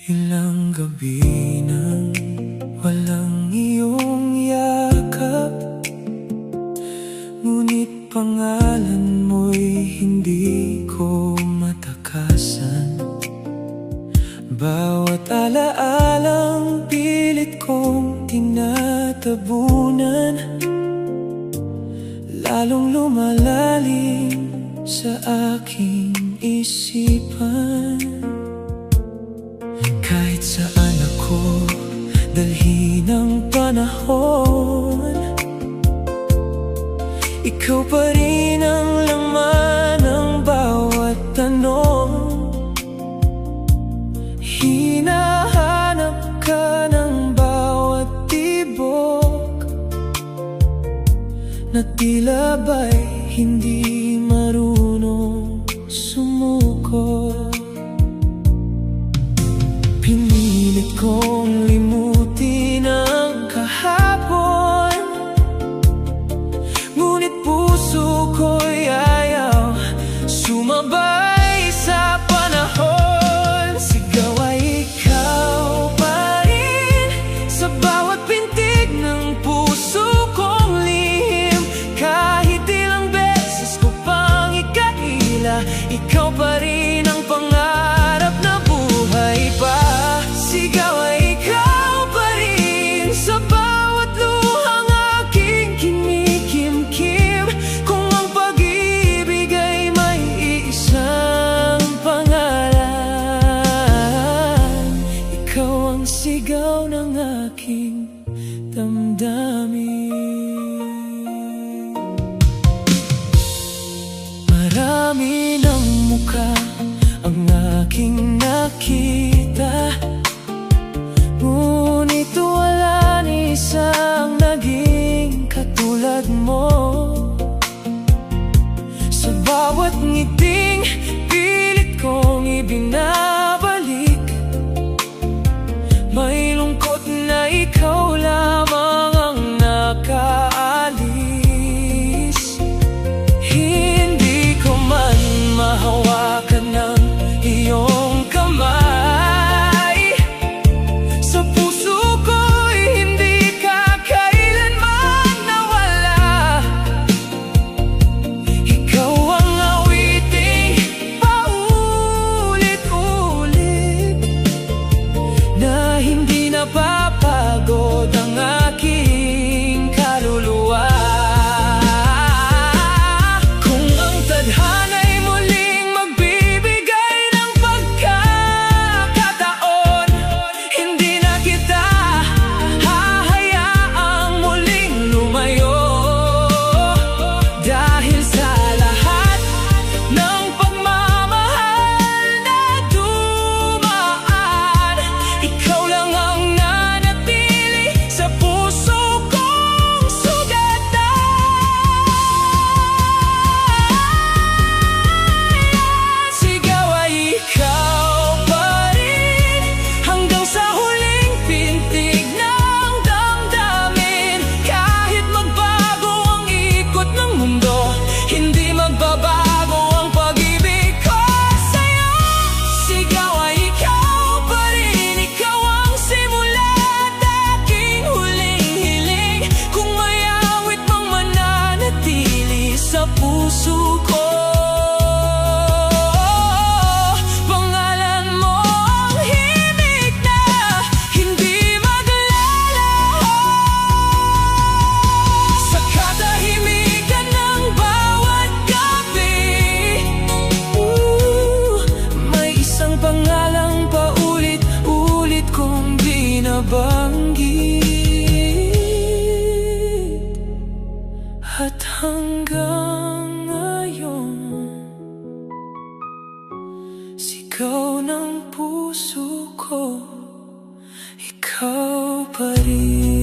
Ilang gabi nang walang iyong yakap, ngunit pangalan mo'y hindi ko matakasan. Bawat alaalang pilit kong tinatabunan, lalong lumalalim sa aking isipan. Kahit saan ako dalhin ng panahon, ikaw pa rin ang laman ng bawat tanong. Hinahanap ka ng bawat tibok na tila ba'y hindi marunong sumuko. Pinilit kong limutin ang kahapon, ngunit puso ko'y ayaw sumabay sa panahon. Sigaw ay ikaw pa rin sa bawat pintig ng puso kong lihim. Kahit ilang beses ko pang ikaila, ikaw pa rin ang pangarap na buhay pa. Sigaw ay ikaw pa rin sa bawat luhang aking kinikimkim. Kung ang pag-ibig ay may iisang pangalan, ikaw ang sigaw ng aking damdamin. Marami ng mukha ang aking nakita, ngunit wala ni isang naging katulad mo. Sa bawat ngiting pilit kong ibinabalik, may lungkot na ikaw lamang ang nakaalis. Hindi ko man mahawakan ng iyong kamay, sa puso ko'y hindi ka kailanman nawala. Ikaw ang awiting paulit-ulit na hindi napapagod ang aking kaluluwa. Kung ang tadhana'y muling magbibigay ng pagkakataon, hindi na kita hahayaang muling lumayo. Dahil sa lahat ng pagmamahal na dumaan, ikaw lang ang nanatili sa puso kong sugatan. Sigaw ay ikaw pa rin hanggang sa huling pintig ng damdamin. Kahit magbago ang ikot ng mundo, hindi magbabago ang pag-ibig ko sa'yo. Sigaw ay ikaw pa rin, ikaw ang simula at aking huling hiling. Kung may awit mang mananatili sa puso ko, pangalan mo ang himig na hindi maglalaho. Sa katahimikan ng bawat gabi, may isang pangalang paulit-ulit kong binabanggit. At hanggang ngayon, sigaw ng puso ko, ikaw pa rin.